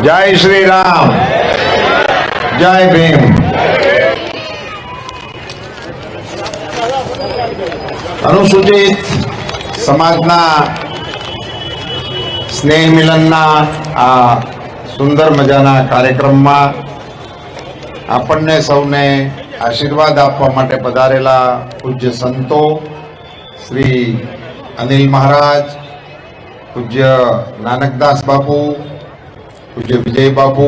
जय श्री राम, जय भीम। अनुसूचित समाजना स्नेह मिलनना आ सुंदर मजाना कार्यक्रम में आपने सौने आशीर्वाद आपवा माटे पधारेला पूज्य संतो श्री अनिल महाराज, पूज्य नानकदास बापू, पूज्य विजय बापू,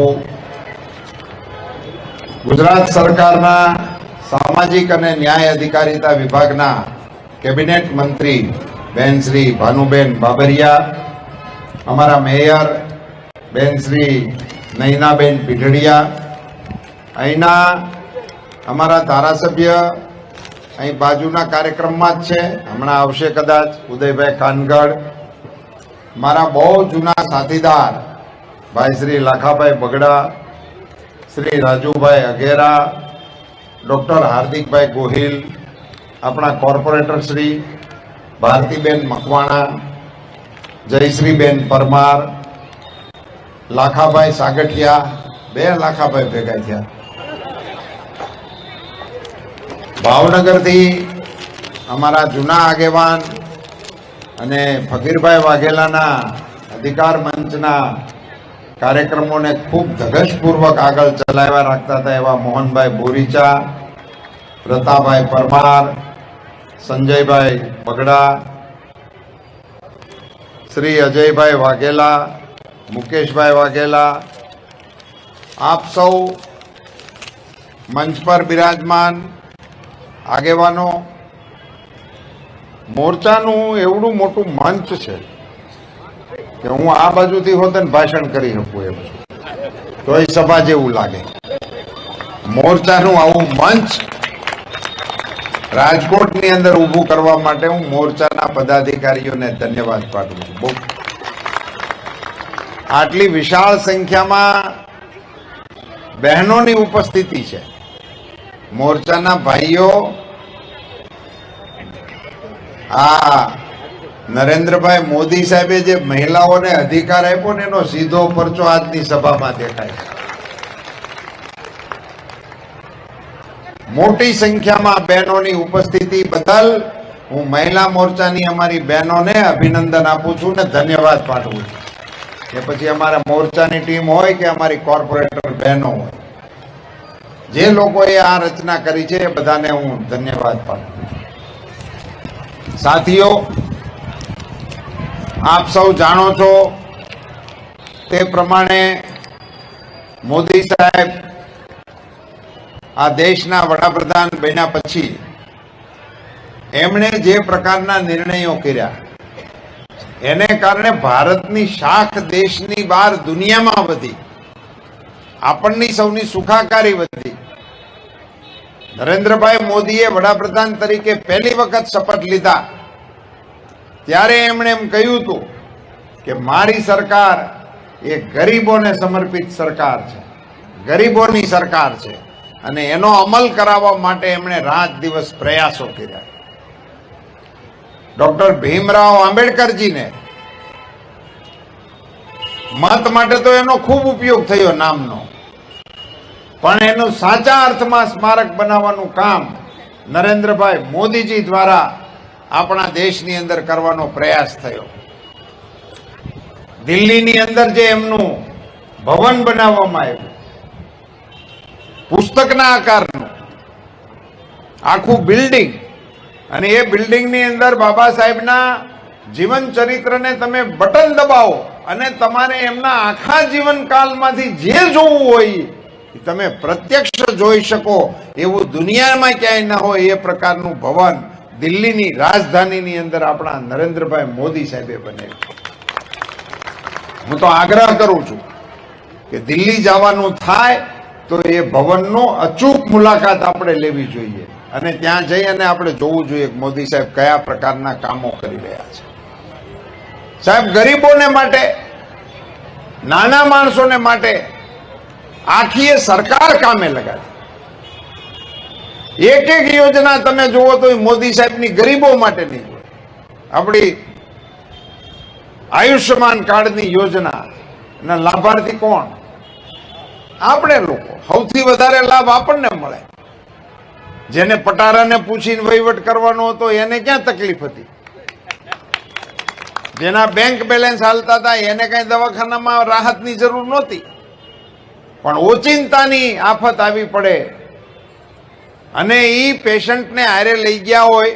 गुजरात सरकारना सामाजिक अने न्याय अधिकारिता विभागना केबिनेट मंत्री बेन श्री भानुबेन बाबरिया, अमारा मेयर बेन श्री नैनाबेन पीठड़िया, अहींना अमारा धारासभ्य अहीं बाजुना कार्यक्रम में ज छे, हमणां आवशे कदाच उदयभाई खानगढ़, मारा बहु जूना साथीदार भाई श्री लाखाभाई बगड़ा, श्री राजूभाई अघेरा, डॉक्टर हार्दिक भाई गोहिल, अपना कॉर्पोरेटर श्री भारतीबेन मकवाणा, जयश्रीबेन परमार, लाखाभाई सागठिया, बे लाखाभाई भेगा थया, भावनगर थी अमारा जूना आगेवान अने फकीरभाई वाघेलाना अधिकार मंचना कार्यक्रमों ने खूब धगशपूर्वक आगळ चलाव्या राखता था एवा मोहनभाई बोरीचा, प्रतापभाई परमार, संजयभाई बगड़ा, श्री अजयभाई वाघेला, मुकेशभाई वाघेला, आप सौ मंच पर विराजमान आगेवानो, मोर्चानु एवडું મોટું મંચ છે કે હું આ બાજુથી હોતે ને ભાષણ કરી શકું એમ તો એ સભા જેવું લાગે। મોરચાનું આવું મંચ રાજકોટની અંદર ઊભું કરવા માટે હું મોરચાના પદાધિકારીઓને ધન્યવાદ પાઠવું છું। બહુ આટલી વિશાળ સંખ્યામાં બહેનોની ઉપસ્થિતિ છે। મોરચાના ભાઈઓ नरेंद्रभाई मोदी साहेबे जे महिलाओने अधिकार आप्यो ने एनो सीधो परचो आजनी सभामां देखाय छे। मोटी संख्यामां बहनोनी उपस्थिति बदल हूँ महिला मोर्चानी अमारी बहनोने अभिनंदन आपू छूं ने धन्यवाद पाठवुं छुं। के पछी अमारा मोर्चानी टीम होय के अमारी कॉर्पोरेटर बहनों होय, जे लोकोए आ रचना करी छे ए बधाने हूँ धन्यवाद पाठवुं छुं। साथियों, आप सब जाणो छो ते प्रमाणे मोदी साहेब आ देशना वडाप्रधान बन्या पछी एमणे जे प्रकारना निर्णयो कर्या एने कारणे भारतनी शाख देशनी बहार दुनियामां वधी, आपणनी सौनी सुखाकारी वधी। नरेंद्रभाई मोदीए वडाप्रधान तरीके पहली वखत शपथ लीधा त्यारे एमणे एम कह्युं हतुं के मारी सरकार ए गरीबोने समर्पित सरकार छे, गरीबोनी सरकार छे अने एनो अमल कराववा माटे एमणे रात दिवस प्रयासो कर्या। डॉक्टर भीमराव आंबेडकरजी ने मत माटे तो एनो खूब उपयोग थयो नामनो, पण एनु साचा अर्थमां स्मारक बनाववानुं काम नरेंद्रभाई मोदीजी द्वारा अपना देशनी अंदर करवानो प्रयास थयो। दिल्लीनी अंदर जे एमनुं भवन बनाववामां आव्युं पुस्तकना आकारनुं आखुं बिल्डिंग, अने ए बिल्डिंगनी अंदर बाबा साहेबना जीवन चरित्रने तमे बटन दबावो अने तमारे एमना आखा जीवनकालमांथी जे जोवुं होय तमे प्रत्यक्ष जोई शको एवुं दुनियामां क्यांय न होय ए प्रकारनुं भवन दिल्लीनी राजधानीनी अंदर अपना नरेंद्रभाई मोदी साहेबे बनाव्युं। हूँ तो आग्रह करूं छुं के दिल्ली जवानुं थाय तो ए भवननो अचूक मुलाकात आपणे लेवी जोईए अने त्यां जई अने आपणे जोवुं जोईए के मोदी साहेब कया प्रकारना कामो करी रह्या छे। साहेब गरीबोने माटे, नाना माणसोने माटे आखी सरकार कामे लगाड़ी। एक एक योजना तमे जोवो तो मोदी साहेबनी गरीबो माटेनी अपनी आयुष्मान कार्ड नी योजना लाभार्थी कोण આપણે લોકો સૌથી વધારે લાભ આપણને મળે. જેને પટારાને પૂછીને વહીવટ કરવાનો હતો એને ક્યાં તકલીફ હતી? જેના બેંક બેલેન્સ હાલતા હતા એને કઈ દવાખાનામાં રાહતની જરૂર નહોતી. પણ ઓચિંતાની આફત આવી પડે અને એ પેશન્ટને હારે લઈ ગયા હોય.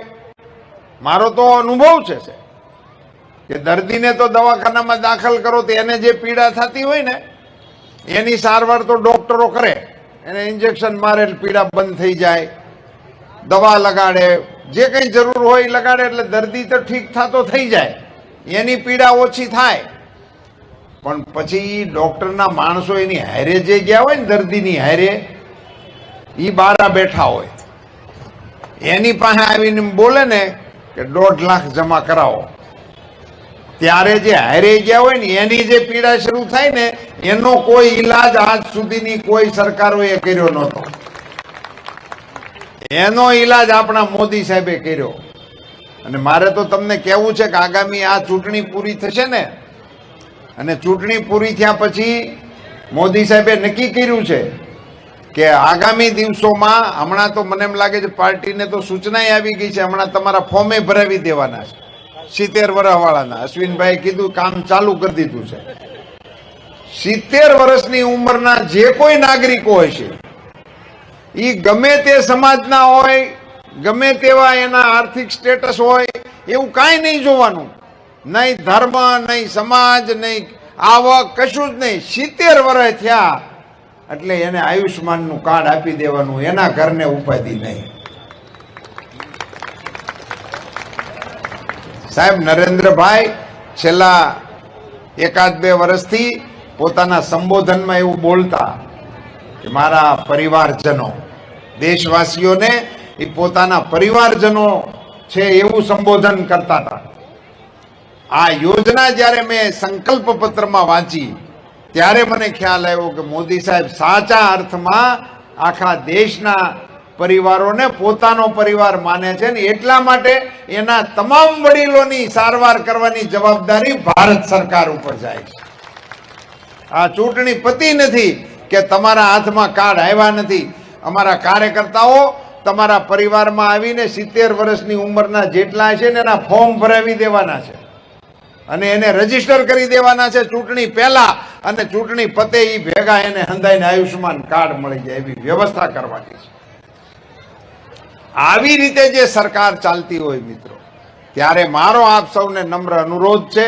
મારો તો અનુભવ છે કે દર્દીને તો દવાખાનામાં દાખલ કરો તો એને જે પીડા થતી હોય ને એની સારવાર તો ડોક્ટરો કરે. એને ઇન્જેક્શન મારે, પીડા બંધ થઈ જાય, દવા લગાડે, જે કંઈ જરૂર હોય એ લગાડે એટલે દર્દી તો ઠીક થતો થઈ જાય, એની પીડા ઓછી થાય. પણ પછી ડોક્ટરના માણસો એની હારે જે ગયા હોય ને, દર્દીની હારે, એ બારા બેઠા હોય, એની પાસે આવીને બોલે ને કે 1.5 લાખ જમા કરાવો, ત્યારે જે હારે ગયા હોય ને એની જે પીડા શરૂ થાય ને એનો કોઈ ઈલાજ આજ સુધીની કોઈ સરકારોએ કર્યો નહોતો. એનો ઈલાજ આપણા મોદી સાહેબે કર્યો. અને મારે તો તમને કહેવું છે કે આગામી આ ચૂંટણી પૂરી થશે ને, અને ચૂંટણી પૂરી થયા પછી મોદી સાહેબે નક્કી કર્યું છે કે આગામી દિવસોમાં, હમણાં તો મને એમ લાગે છે પાર્ટીને તો સૂચના આવી ગઈ છે, હમણાં તમારા ફોર્મે ભરાવી દેવાના છે 70 વર્ષવાળાના. અશ્વિનભાઈ કીધું કામ ચાલુ કરી દીધું છે. 70 વર્ષની ઉંમરના જે કોઈ નાગરિકો હોય છે, એ ગમે તે સમાજના હોય, ગમે તેવા એના આર્થિક સ્ટેટસ હોય, એવું કાંઈ નહીં જોવાનું. નહીં ધર્મ, નહીં સમાજ, નહીં આવક, કશું જ નહીં. 70 વર્ષ થયા એટલે એને આયુષ્માનનું કાર્ડ આપી દેવાનું, એના ઘરને ઉપાધિ નહીં. સાહેબ, નરેન્દ્રભાઈ છેલ્લા 1-2 વર્ષથી પોતાના સંબોધનમાં એવું બોલતા કે મારા પરિવારજનો, દેશવાસીઓને એ પોતાના પરિવારજનો છે એવું સંબોધન કરતા હતા. આ યોજના જ્યારે મેં સંકલ્પ પત્રમાં વાંચી ત્યારે મને ખ્યાલ આવ્યો કે મોદી સાહેબ સાચા અર્થમાં આખા દેશના પરિવારોને પોતાનો પરિવાર માને છે ને એટલા માટે એના તમામ વડીલોની સારવાર કરવાની જવાબદારી ભારત સરકાર ઉપર જાય છે. આ ચૂંટણી પતી નથી કે તમારા હાથમાં કાર્ડ આવ્યા નથી. અમારા કાર્યકર્તાઓ તમારા પરિવારમાં આવીને 70 વર્ષની ઉંમરના જેટલા છે ને એના ફોર્મ ભરાવી દેવાના છે અને એને રજીસ્ટર કરી દેવાના છે ચૂંટણી પહેલા, અને ચૂંટણી પતે એ ભેગા એને હંધાઈને આયુષ્માન કાર્ડ મળી જાય એવી વ્યવસ્થા કરવાની છે. આવી રીતે જે સરકાર ચાલતી હોય મિત્રો, ત્યારે મારો આપ સૌને નમ્ર અનુરોધ છે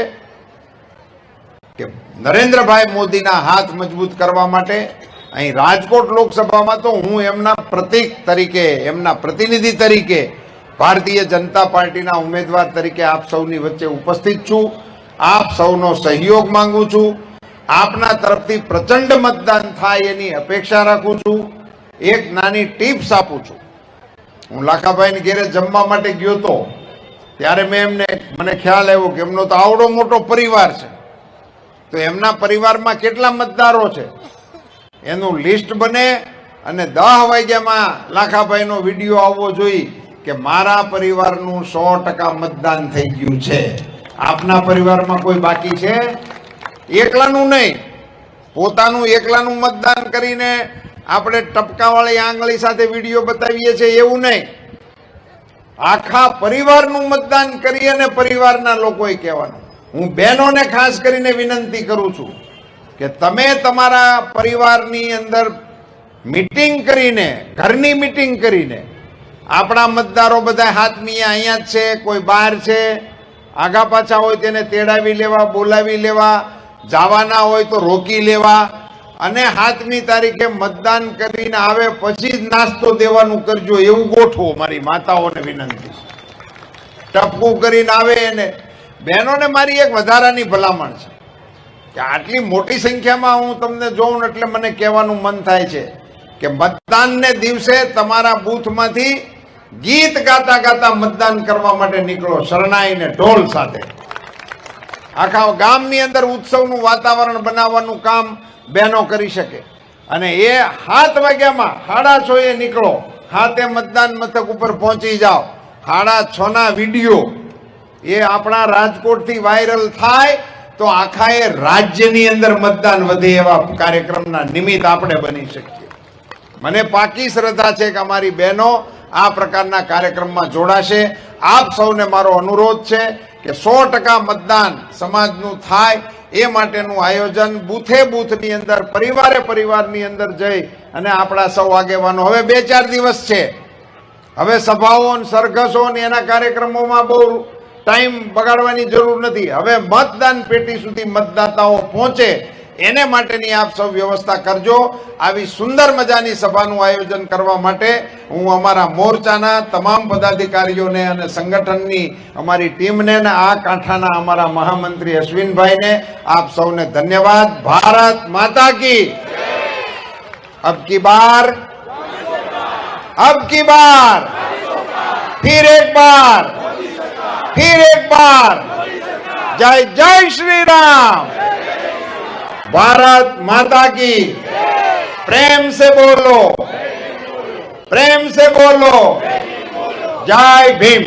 કે નરેન્દ્રભાઈ મોદીના હાથ મજબૂત કરવા માટે અહીં રાજકોટ લોકસભામાં તો હું એમના પ્રતીક તરીકે, એમના પ્રતિનિધિ તરીકે, ભારતીય જનતા પાર્ટીના ઉમેદવાર તરીકે આપ સૌની વચ્ચે ઉપસ્થિત છું. આપ સૌનો સહયોગ માંગુ છું. આપના તરફથી પ્રચંડ મતદાન થાય એની અપેક્ષા રાખું છું. એક નાની ટિપ્સ આપું છું. હું લાખાભાઈને ઘેરે જમવા માટે ગયો તો ત્યારે મને ખ્યાલ આવ્યો કે એમનો તો આવડો મોટો પરિવાર છે, તો એમના પરિવારમાં કેટલા મતદારો છે એનું લિસ્ટ બને અને 10 વાગ્યામાં લાખાભાઈનો વિડીયો આવવો જોઈએ કે મારા પરિવારનું 100% મતદાન થઈ ગયું છે. આપના પરિવારમાં કોઈ બાકી છે? એકલાનું નહીં, પોતાનું એકલાનું મતદાન કરીને આપણે ટપકાવાળી આંગળી સાથે વિડીયો બતાવીએ છીએ એવું નહીં. આખા પરિવારનું મતદાન કરી અને પરિવારના લોકોએ કહેવાનું. હું બહેનોને ખાસ કરીને વિનંતી કરું છું કે તમે તમારા પરિવારની અંદર મીટિંગ કરીને, ઘરની મીટિંગ કરીને, આપણા મતદારો બધા હાથમીયા અહીંયા જ છે, કોઈ બહાર છે, આગા પાછા હોય તેને તેડાવી લેવા, બોલાવી લેવા, જવાના હોય તો રોકી લેવા, અને 7મી તારીખે મતદાન કરીને આવે પછી જ નાસ્તો દેવાનું કરજો એવું ગોઠવો. મારી માતાઓને વિનંતી. ટપકું કરીને આવે એને બહેનોને મારી એક વધારાની ભલામણ છે કે આટલી મોટી સંખ્યામાં હું તમને જોઉં એટલે મને કહેવાનું મન થાય છે કે મતદાનને દિવસે તમારા બૂથમાંથી ગીત ગાતા ગાતા મતદાન કરવા માટે નીકળો, શરણાઈને ઢોલ સાથે. આખા ગામની અંદર ઉત્સવનું વાતાવરણ બનાવવાનું કામ બહેનો કરી શકે. અને એ 7 વાગ્યામાં 6:30 નીકળો, 7 મતદાન મથક ઉપર પહોંચી જાઓ. 6:30 વિડીયો એ આપણા રાજકોટથી વાયરલ થાય તો આખા એ રાજ્યની અંદર મતદાન વધે એવા કાર્યક્રમના નિમિત્ત આપણે બની શકીએ. મને પાકી શ્રદ્ધા છે કે અમારી બહેનો આ પ્રકારના કાર્યક્રમમાં જોડાશે. આપ સૌને મારો અનુરોધ છે કે 100% મતદાન સમાજનું થાય એ માટેનું આયોજન બૂથે બૂથની અંદર, પરિવારે પરિવારની અંદર જઈ અને આપણા સૌ આગેવાનો, હવે 2-4 દિવસ છે, હવે સભાઓ સરઘસો ને એના કાર્યક્રમોમાં બહુ ટાઈમ બગાડવાની જરૂર નથી. હવે મતદાન પેટી સુધી મતદાતાઓ પહોંચે એને માટેની આપ સૌ વ્યવસ્થા કરજો. આવી સુંદર મજાની સભાનું આયોજન કરવા માટે હું અમારા મોરચાના તમામ પદાધિકારીઓને અને સંગઠનની અમારી ટીમને અને આ કાંઠાના અમારા મહામંત્રી અશ્વિનભાઈને આપ સૌને ધન્યવાદ. ભારત માતા કી અબ કી બાર फिर एक बार जय जय श्री राम. भारत माता की. प्रेम से बोलो, जय भीम.